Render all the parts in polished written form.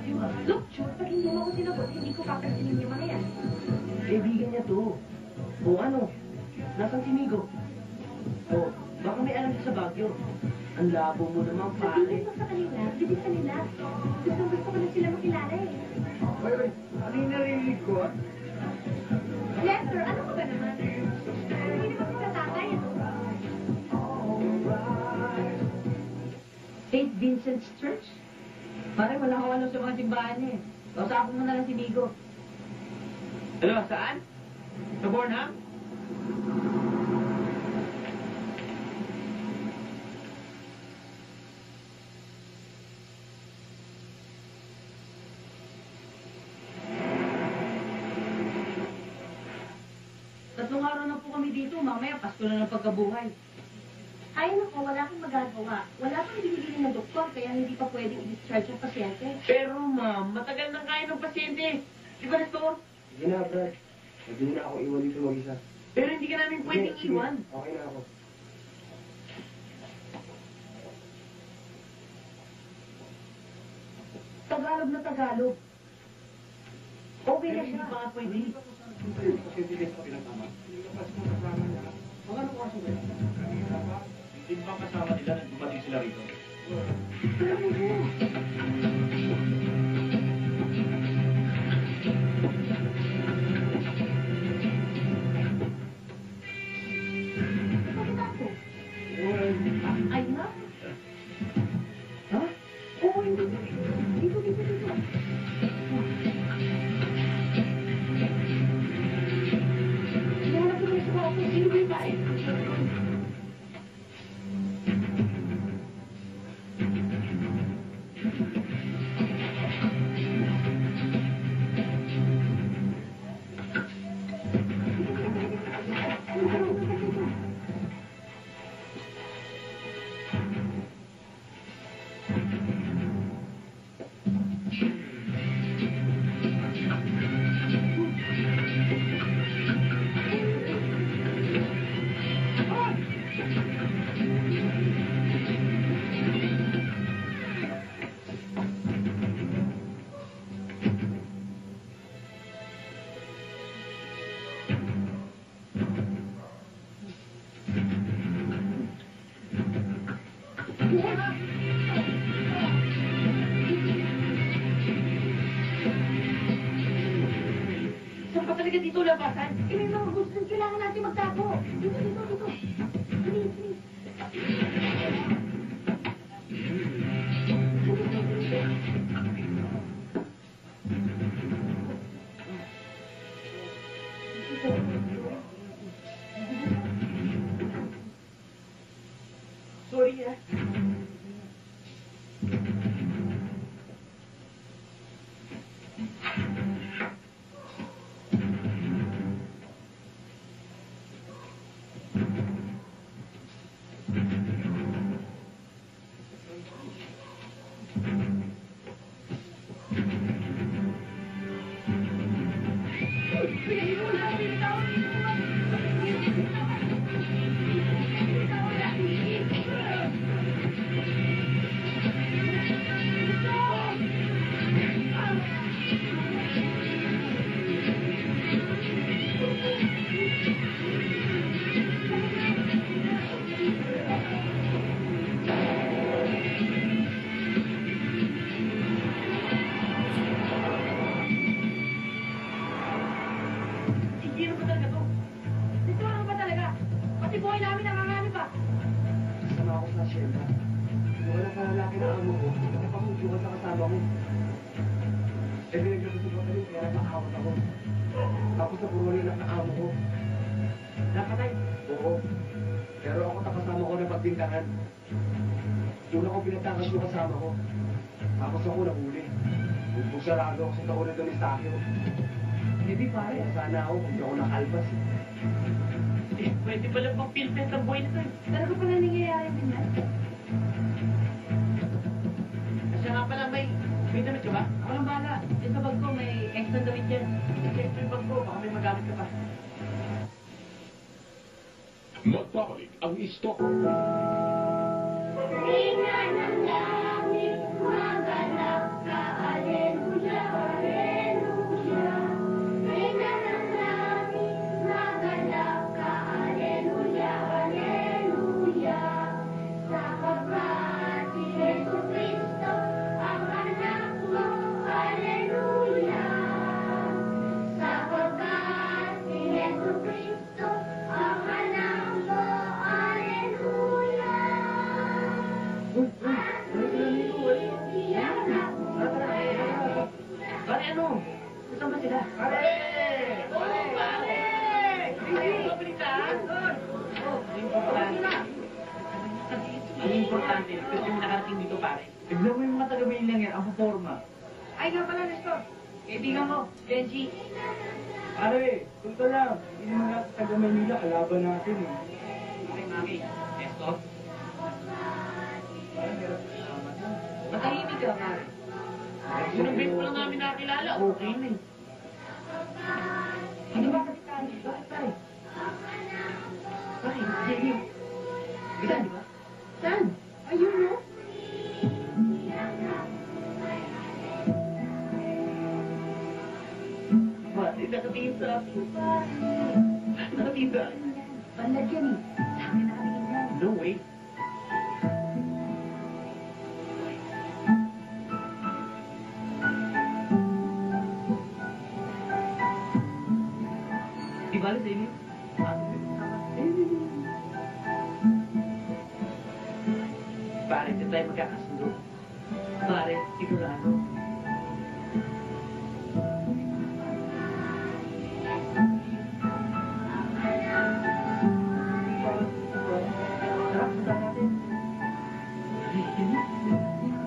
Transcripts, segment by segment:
Look, Jude, pag hindi mo ako sinagot, hindi ko papansinin yung mga yan. Kaibigan niya to. O ano? Nasaan si Migo? O, baka may alam siya sa Baguio. Ang labo mo naman, pare. Sabihin mo sa kanila, bibig kanila. Gusto ko na sila makilala eh. Oy, ano yung narinig ko, ah? Lester, ano ka ba naman? Hindi naman kita tatay, ano? St. Vincent's Church? Pare, wala ko alam sa mga simbahan niya eh. Kausapin mo na lang si Migo. Hello, saan? Sa Bornham? Tatlong araw na po kami dito, mamaya Pasko na ng pagkabuhay. Ay, naku, wala kang magagawa. Wala pang binibili ng doktor, kaya hindi pa pwedeng i-discharge ang pasyente. Pero, ma'am, matagal nang kaya ng pasyente. Di ba, Nestor? Sige na, Brad. Pwede na ako iwan dito mag-isa. Pero hindi ka namin pwedeng Sige, iwan. Okay na ako. Tagalog na Tagalog. Okay na Pero hindi siya. pa nga pwede. Hindi ba kasama nila nang dumating sila rito? Bakit ako? Ay na. Ha? Oo, hindi. Dito, dito, dito. Hinahanap ko na sa mga office. Sino ba yung bae? Saan pa talaga dito labasan? Eh, may mga gusto. Kailangan natin magtago. Dito, dito, dito. Please, please. Sorry, ah. Hindi na ba talaga to? Dito ano ba talaga? Pati buhay namin nanganganib pa. Kasama ako sa Shelda. Wala sa lalaki na amo ko. Nakapasusukan sa kasama ko. Eh, pinagkasusukan kami, kaya nakakawat ako. Tapos na puro rin ang amo ko. Napatay. Oo. Pero ako nakasama ko na pagbintangan. Una ko pinagtakas yung kasama ko. Tapos ako nahuli. Bugbog sarado ako sa taon na Donistakyo. Hindi pare. Kaya sana ako kung di ako nakalbas. Eh, pwede pala pang pilpet ang buhay nito eh. Talaga pala nangyayari din yan. Kasi nga pala may damit ka ba? Ako lang bahala. Yung sa bag ko, may extra damit yan. Kasi yung bag ko, baka may magamit ka pa. Magbabalik ang istok. Tingnan ng langit, maganap ka alin ano? Saan ba sila? Pare! Oo, pare! Hindi mo balitaan? Ang importante, kasi may nakarating dito pare. Tignan mo yung mga taga-Maynila yan, ang forma. Ay nga pala, Nestor. Kaibigan ko, Benji. Pare, punta lang. Hindi naman natin taga Manila, kalaban natin eh. Okay, Maki. Nestor? Parang meron sa kasama na. Matahimik ka, pare. Unang beses ko lang namin nakakilala. Okay na eh. Ano ba kalitaan? Bakit, pare? Pare, Jenny. Bilan, di ba? Saan? Ayun, no? Pare, nakatingin sa akin. Nakatingin sa akin. Banlag yan eh. Sa akin nakatingin yan. No way. Di ba, Lenny? Pare, hindi tayo magkakasundo. Pare, sigurado. Sarap, punta natin.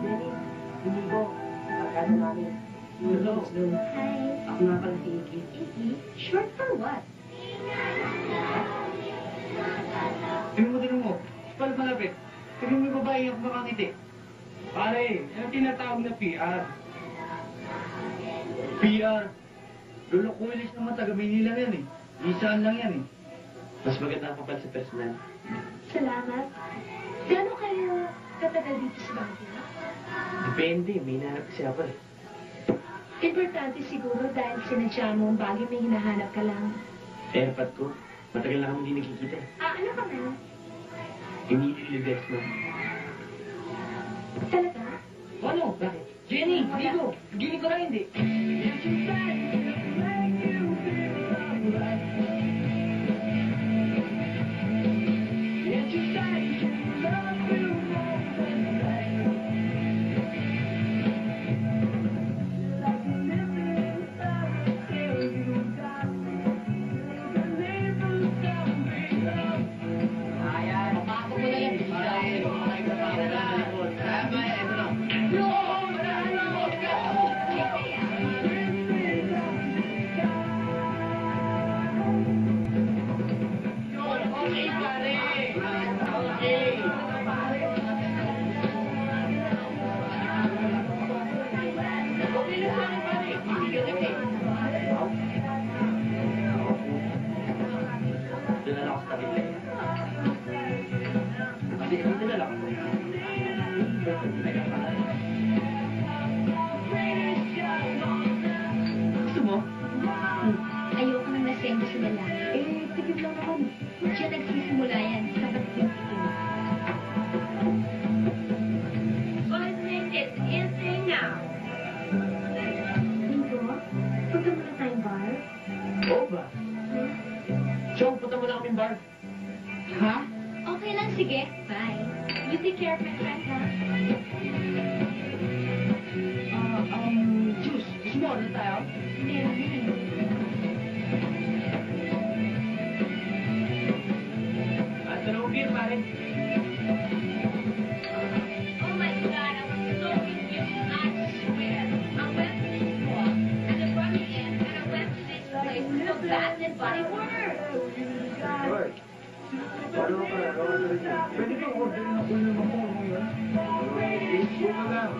Jenny, Inigo, Pagkano namin. hello. Hi. Ako nga pala si Iggy. Iggy? Short for what? Tingnan mo. Pal malapit. Tingnan mo yung babae yung makangiti. Pare, yan ang tinatawag na PR. PR. Lolo Kumilis naman taga-Maynila yan eh. Isaan lang yan eh. Mas maganda ako pa sa personal. Salamat. Gano'n kayo katagal dito sa Baguio? Depende, may nahanap kasi ako eh. Importante siguro dahil sinadya mo ang Baguio, may hinahanap ka lang. Airpad ko, matagal na kami hindi nakikita eh. Ah, ano ka na? Immediately best mo. Talaga? Ano? Bakit? Jenny, Nico, giling ko na hindi. Ayan, papasok mo na yan. Tama, ito na. Okay, pare. Okay. Okay na sa akin, pare. Ibigyan kita eh. Doon na lang ako sa tabi nila. Kasi dito na lang ako. Gusto mo? Ayoko nang laseng sa lalaki. Eh, tigil lang naman. Diyan nagsisimula yan sa pagtitigil. Nico, punta muna tayong bar. Oo ba? Chong, punta mo na kaming bar. Ha? Okay lang, sige. Bye. You take care of my friend, ha? Juice. Gusto mo, ano tayo? Meron na eh. At dalawang beer, pare. Oh my God, I was so confused. I swear. I went to this store, and I brought it in, and I went to this place for Bath and Body Works. Hoy, paano ka? Pwede ba orderin ako yung mga mo yun? Facebook na lang.